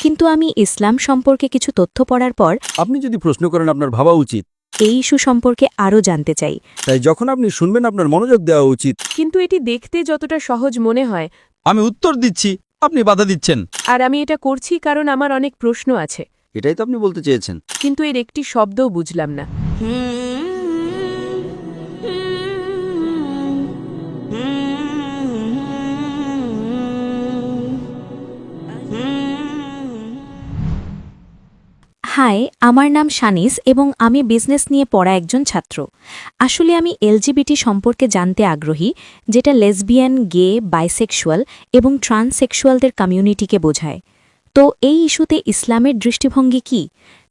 কিন্তু আমি ইসলাম সম্পর্কে কিছু তথ্য পড়ার পর আপনি যদি প্রশ্ন করেন আপনার ভাবা উচিত, এই ইস্যু সম্পর্কে আরও জানতে চাই। তাই যখন আপনি শুনবেন আপনার মনোযোগ দেওয়া উচিত। কিন্তু এটি দেখতে যতটা সহজ মনে হয়, আমি উত্তর দিচ্ছি, আপনি বাধা দিচ্ছেন। আর আমি এটা করছি কারণ আমার অনেক প্রশ্ন আছে, এটাই তো আপনি বলতে চেয়েছেন। কিন্তু এর একটি শব্দও বুঝলাম না। হাই, আমার নাম শানিস এবং আমি বিজনেস নিয়ে পড়া একজন ছাত্র। আসলে আমি এলজিবিটি সম্পর্কে জানতে আগ্রহী, যেটা লেসবিয়ান, গে, বাইসেক্সুয়াল এবং ট্রান্সসেক্সুয়ালদের কমিউনিটিকে বোঝায়। তো এই ইস্যুতে ইসলামের দৃষ্টিভঙ্গি কি?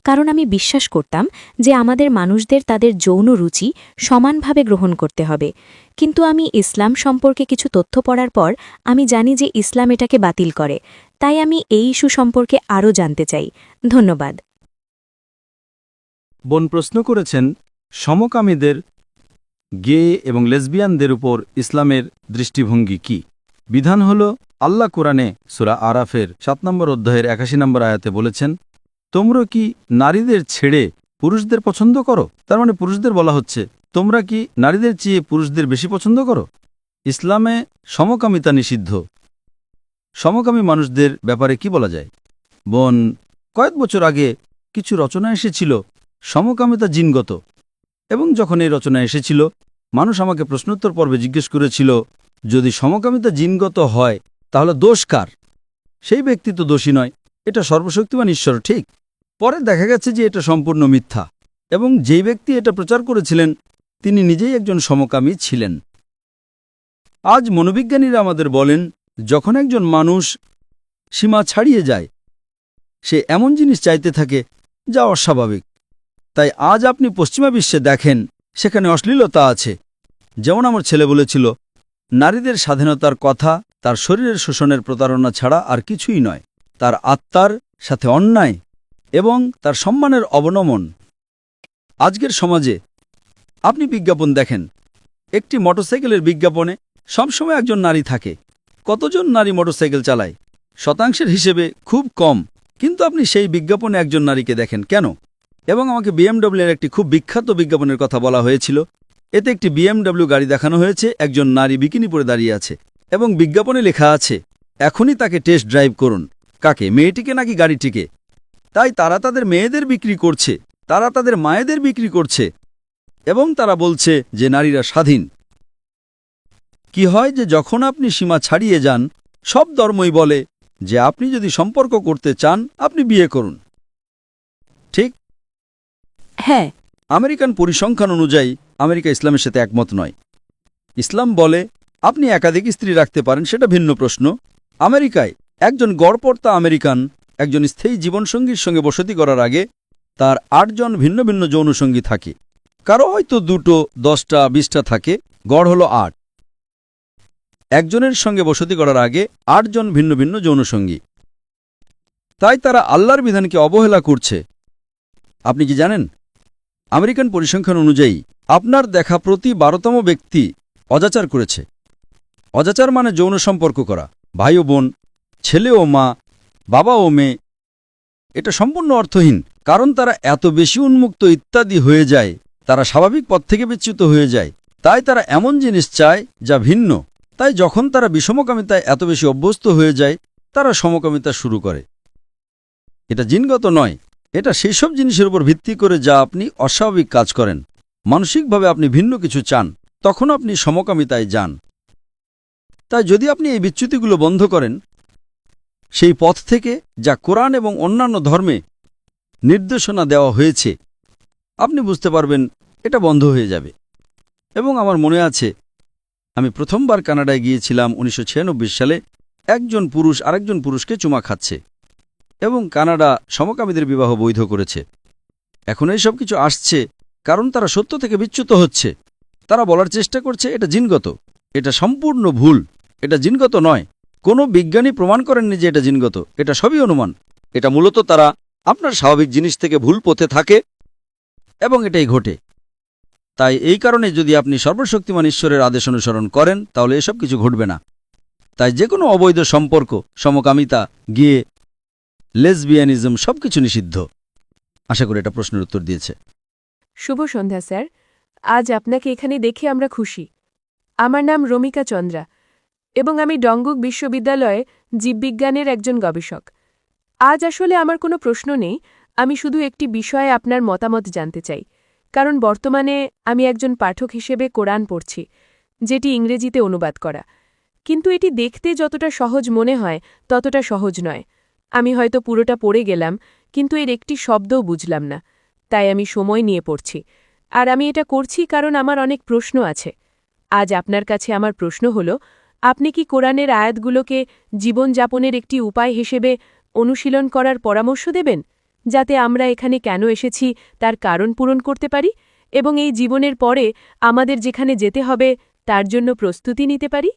কারণ আমি বিশ্বাস করতাম যে আমাদের মানুষদের তাদের যৌন রুচি সমানভাবে গ্রহণ করতে হবে, কিন্তু আমি ইসলাম সম্পর্কে কিছু তথ্য পড়ার পর আমি জানি যে ইসলাম এটাকে বাতিল করে। তাই আমি এই ইস্যু সম্পর্কে আরও জানতে চাই। ধন্যবাদ। বোন প্রশ্ন করেছেন সমকামীদের, গে এবং লেসবিয়ানদের উপর ইসলামের দৃষ্টিভঙ্গি কি। বিধান হল, আল্লাহ কোরআনে সূরা আরাফের 7 নম্বর অধ্যায়ের 81 নম্বর আয়াতে বলেছেন, তোমরা কি নারীদের ছেড়ে পুরুষদের পছন্দ করো? তার মানে পুরুষদের বলা হচ্ছে, তোমরা কি নারীদের চেয়ে পুরুষদের বেশি পছন্দ করো? ইসলামে সমকামিতা নিষিদ্ধ। সমকামী মানুষদের ব্যাপারে কি বলা যায়? বোন, কয়েক বছর আগে কিছু রচনা এসেছিল সমকামিতা জিনগত, এবং যখন এই রচনা এসেছিল মানুষ আমাকে প্রশ্নোত্তর পর্বে জিজ্ঞেস করেছিল, যদি সমকামিতা জিনগত হয় তাহলে দোষ কার? সেই ব্যক্তি তো দোষী নয়, এটা সর্বশক্তিমান ঈশ্বর, ঠিক? পরে দেখা গেছে যে এটা সম্পূর্ণ মিথ্যা, এবং যেই ব্যক্তি এটা প্রচার করেছিলেন তিনি নিজেই একজন সমকামী ছিলেন। আজ মনোবিজ্ঞানীরা আমাদের বলেন, যখন একজন মানুষ সীমা ছাড়িয়ে যায় সে এমন জিনিস চাইতে থাকে যা অস্বাভাবিক। তাই আজ আপনি পশ্চিমা বিশ্বে দেখেন সেখানে অশ্লীলতা আছে। যেমন আমার ছেলে বলেছিল, নারীদের স্বাধীনতার কথা তার শরীরের শোষণের প্রতারণা ছাড়া আর কিছুই নয়, তার আত্মার সাথে অন্যায় এবং তার সম্মানের অবনমন। আজকের সমাজে আপনি বিজ্ঞাপন দেখেন, একটি মোটরসাইকেলের বিজ্ঞাপনে সবসময় একজন নারী থাকে। কতজন নারী মোটরসাইকেল চালায়? শতাংশের হিসেবে খুব কম, কিন্তু আপনি সেই বিজ্ঞাপনে একজন নারীকে দেখেন কেন? এবং আমাকে বিএমডব্লিউর একটি খুব বিখ্যাত বিজ্ঞাপনের কথা বলা হয়েছিল। এতে একটি বিএমডব্লিউ গাড়ি দেখানো হয়েছে, একজন নারী বিকিনি পরে দাঁড়িয়ে আছে, এবং বিজ্ঞাপনে লেখা আছে, এখনই তাকে টেস্ট ড্রাইভ করুন। কাকে? মেয়েটিকে নাকি গাড়িটিকে? তাই তারা তাদের মেয়েদের বিক্রি করছে, তারা তাদের মায়েদের বিক্রি করছে, এবং তারা বলছে যে নারীরা স্বাধীন। কি হয় যে যখন আপনি সীমা ছাড়িয়ে যান, সব ধর্মই বলে যে আপনি যদি সম্পর্ক করতে চান আপনি বিয়ে করুন, ঠিক? হ্যাঁ। আমেরিকান পরিসংখ্যান অনুযায়ী আমেরিকা ইসলামের সাথে একমত নয়। ইসলাম বলে আপনি একাধিক স্ত্রী রাখতে পারেন, সেটা ভিন্ন প্রশ্ন। আমেরিকায় একজন গড়পড়তা আমেরিকান একজন স্থায়ী জীবনসঙ্গীর সঙ্গে বসতি করার আগে তার 8 জন ভিন্ন ভিন্ন যৌনসঙ্গী থাকে। কারো হয়তো 2টো, 10টা, 20টা থাকে, গড় হল 8। একজনের সঙ্গে বসতি করার আগে 8 জন ভিন্ন ভিন্ন যৌনসঙ্গী। তাই তারা আল্লাহর বিধানকে অবহেলা করছে। আপনি কি জানেন, আমেরিকান পরিসংখ্যান অনুযায়ী আপনার দেখা প্রতি 12তম ব্যক্তি অজাচার করেছে। অজাচার মানে যৌন সম্পর্ক করা, ভাই ও বোন, ছেলে ও মা, বাবা ও মেয়ে। এটা সম্পূর্ণ অর্থহীন, কারণ তারা এত বেশি উন্মুক্ত ইত্যাদি হয়ে যায়, তারা স্বাভাবিক পথ থেকে বিচ্যুত হয়ে যায়। তাই তারা এমন জিনিস চায় যা ভিন্ন। তাই যখন তারা বিষমকামিতায় এত বেশি অভ্যস্ত হয়ে যায় তারা সমকামিতা শুরু করে। এটা জিনগত নয়, এটা সেই সব জিনিসের উপর ভিত্তি করে যা আপনি অস্বাভাবিক কাজ করেন। মানসিকভাবে আপনি ভিন্ন কিছু চান, তখন আপনি সমকামিতায় যান। তাই যদি আপনি এই বিচ্যুতিগুলো বন্ধ করেন সেই পথ থেকে যা কোরআন এবং অন্যান্য ধর্মে নির্দেশনা দেওয়া হয়েছে, আপনি বুঝতে পারবেন এটা বন্ধ হয়ে যাবে। এবং আমার মনে আছে, আমি প্রথমবার কানাডায় গিয়েছিলাম 1996 সালে। একজন পুরুষ আরেকজন পুরুষকে চুমা খাচ্ছে, এবং কানাডা সমকামীদের বিবাহ বৈধ করেছে। এখন এই সব কিছু আসছে কারণ তারা সত্য থেকে বিচ্যুত হচ্ছে। তারা বলার চেষ্টা করছে এটা জিনগত। এটা সম্পূর্ণ ভুল, এটা জিনগত নয়। কোনো বিজ্ঞানী প্রমাণ করেননি যে এটা জিনগত, এটা সবই অনুমান। এটা মূলত তারা আপনার স্বাভাবিক জিনিস থেকে ভুল পথে থাকে, এবং এটাই ঘটে। তাই এই কারণে যদি আপনি সর্বশক্তিমান ঈশ্বরের আদেশ অনুসরণ করেন তাহলে এসব কিছু ঘটবে না। তাই যে কোনো অবৈধ সম্পর্ক, সমকামিতা, গিয়ে, লেসবিয়ানিজম সবকিছু নিষিদ্ধ। আশা করি এটা প্রশ্নের উত্তর দিয়েছে। শুভ সন্ধ্যা স্যার, আজ আপনাকে এখানে দেখে আমরা খুশি। আমার নাম রমিকা চন্দ্রা এবং আমি ডঙ্গুক বিশ্ববিদ্যালয়ে জীববিজ্ঞানের একজন গবেষক। আজ আসলে আমার কোনো প্রশ্ন নেই, আমি শুধু একটি বিষয়ে আপনার মতামত জানতে চাই, কারণ বর্তমানে আমি একজন পাঠক হিসেবে কোরআন পড়ছি, যেটি ইংরেজিতে অনুবাদ করা। কিন্তু এটি দেখতে যতটা সহজ মনে হয় ততটা সহজ নয়। আমি হয়তো পুরোটা পড়ে গেলাম, কিন্তু এর একটি শব্দও বুঝলাম না, তাই আমি সময় নিয়ে পড়ছি। আর আমি এটা করছি কারণ আমার অনেক প্রশ্ন আছে। আজ আপনার কাছে আমার প্রশ্ন হল, আপনি কি কোরআনের আয়াতগুলোকে জীবনযাপনের একটি উপায় হিসেবে অনুশীলন করার পরামর্শ দেবেন, যাতে আমরা এখানে কেন এসেছি তার কারণ পূরণ করতে পারি এবং এই জীবনের পরে আমাদের যেখানে যেতে হবে তার জন্য প্রস্তুতি নিতে পারি?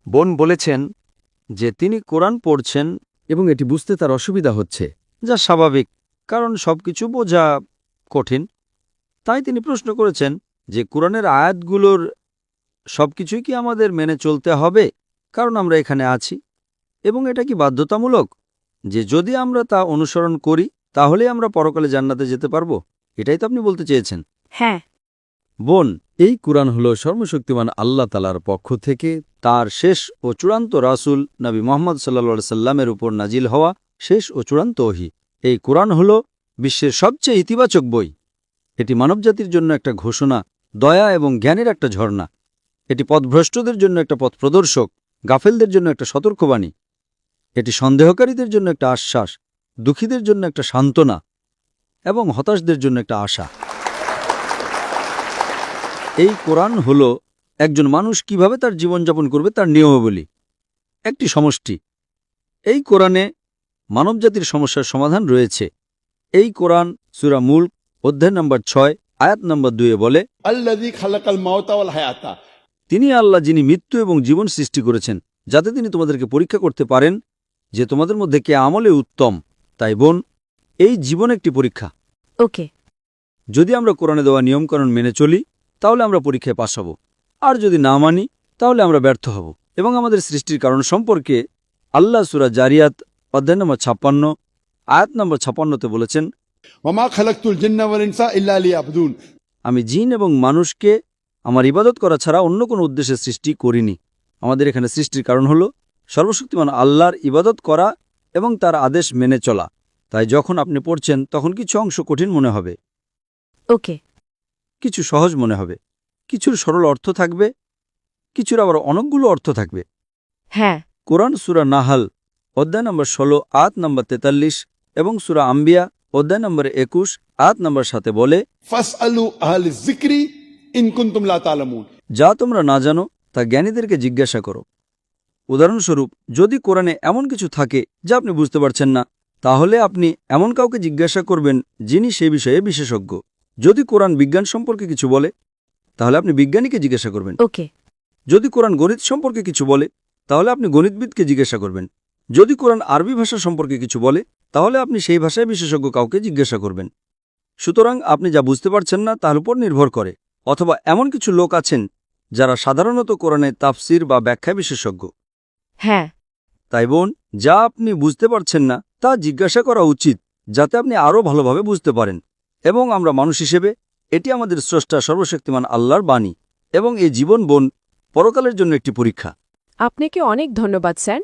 বোন বলেছেন যে তিনি কোরআন পড়ছেন এবং এটি বুঝতে তার অসুবিধা হচ্ছে, যা স্বাভাবিক, কারণ সবকিছু বোঝা কঠিন। তাই তিনি প্রশ্ন করেছেন যে কোরআনের আয়াতগুলোর সবকিছুই কি আমাদের মেনে চলতে হবে, কারণ আমরা এখানে আছি, এবং এটা কি বাধ্যতামূলক যে যদি আমরা তা অনুসরণ করি তাহলে আমরা পরকালে জান্নাতে যেতে পারব? এটাই তো আপনি বলতে চেয়েছেন। হ্যাঁ। বোন, এই কুরআন হল সর্বশক্তিমান আল্লাহ তাআলার পক্ষ থেকে তার শেষ ও চূড়ান্ত রাসূল নবী মুহাম্মদ সাল্লাল্লাহু সাল্লামের উপর নাজিল হওয়া শেষ ও চূড়ান্ত ওহী। এই কুরআন হল বিশ্বের সবচেয়ে ইতিবাচক বই। এটি মানবজাতির জন্য একটা ঘোষণা, দয়া এবং জ্ঞানের একটা ঝর্ণা। এটি পথভ্রষ্টদের জন্য একটা পথ প্রদর্শক, গাফেলদের জন্য একটা সতর্কবাণী। এটি সন্দেহকারীদের জন্য একটা আশ্বাস, দুঃখীদের জন্য একটা সান্ত্বনা এবং হতাশদের জন্য একটা আশা। এই কোরআন হল একজন মানুষ কিভাবে তার জীবনযাপন করবে তার নিয়মাবলী, একটি সমষ্টি। এই কোরআনে মানবজাতির সমস্যার সমাধান রয়েছে। এই কোরআন সূরা মুলক অধ্যায় নম্বর 6 আয়াত নম্বর 2 বলে, আল্লাযী খালাকাল মাউতা ওয়াল হায়াতা, তিনি আল্লাহ যিনি মৃত্যু এবং জীবন সৃষ্টি করেছেন, যাতে তিনি তোমাদেরকে পরীক্ষা করতে পারেন যে তোমাদের মধ্যে কে আমলে উত্তম। তাই বোন, এই জীবন একটি পরীক্ষা। ওকে। যদি আমরা কোরআনে দেওয়া নিয়মকানুন মেনে চলি তাহলে আমরা পরীক্ষায় পাস হব, আর যদি না মানি তাহলে আমরা ব্যর্থ হব। এবং আমাদের সৃষ্টির কারণ সম্পর্কে আল্লাহ সূরা জারিয়াত অধ্যায় নম্বর 56 আয়াত নম্বর 56তে বলেছেন, ওয়া মা খালাকতুল জিন্না ওয়াল ইনসা ইল্লা লিয়াবুদুন, আমি জিন এবং মানুষকে আমার ইবাদত করা ছাড়া অন্য কোনো উদ্দেশ্যে সৃষ্টি করিনি। আমাদের এখানে সৃষ্টির কারণ হল সর্বশক্তিমান আল্লাহর ইবাদত করা এবং তার আদেশ মেনে চলা। তাই যখন আপনি পড়ছেন তখন কিছু অংশ কঠিন মনে হবে, ওকে। কিছু সহজ মনে হবে, কিছুর সরল অর্থ থাকবে, কিছুর আবার অনেকগুলো অর্থ থাকবে। হ্যাঁ। কোরআন সূরা নাহাল অধ্যায় নম্বর 16 আয়াত নম্বর 43 এবং সূরা আম্বিয়া অধ্যায় নম্বর 21 আয়াত নম্বর 7 বলে, ফাসআলু আহলিয যিকরি ইন কুনতুম লা তা'লামুন, যা তোমরা না জানো তা জ্ঞানীদেরকে জিজ্ঞাসা করো। উদাহরণস্বরূপ, যদি কোরআনে এমন কিছু থাকে যা আপনি বুঝতে পারছেন না, তাহলে আপনি এমন কাউকে জিজ্ঞাসা করবেন যিনি সে বিষয়ে বিশেষজ্ঞ। যদি কোরআন বিজ্ঞান সম্পর্কে কিছু বলে তাহলে আপনি বিজ্ঞানীকে জিজ্ঞাসা করবেন। ওকে। যদি কোরআন গণিত সম্পর্কে কিছু বলে তাহলে আপনি গণিতবিদকে জিজ্ঞাসা করবেন। যদি কোরআন আরবি ভাষা সম্পর্কে কিছু বলে তাহলে আপনি সেই ভাষায় বিশেষজ্ঞ কাউকে জিজ্ঞাসা করবেন। সুতরাং আপনি যা বুঝতে পারছেন না তার উপর নির্ভর করে, অথবা এমন কিছু লোক আছেন যারা সাধারণত কোরআনের তাফসির বা ব্যাখ্যায় বিশেষজ্ঞ। হ্যাঁ। তাই বোন, যা আপনি বুঝতে পারছেন না তা জিজ্ঞাসা করা উচিত, যাতে আপনি আরও ভালোভাবে বুঝতে পারেন। এবং আমরা মানুষ হিসেবে এটি আমাদের স্রষ্টা সর্বশক্তিমান আল্লাহর বাণী, এবং এই জীবন বোন পরকালের জন্য একটি পরীক্ষা। আপনাকে অনেক ধন্যবাদ স্যার।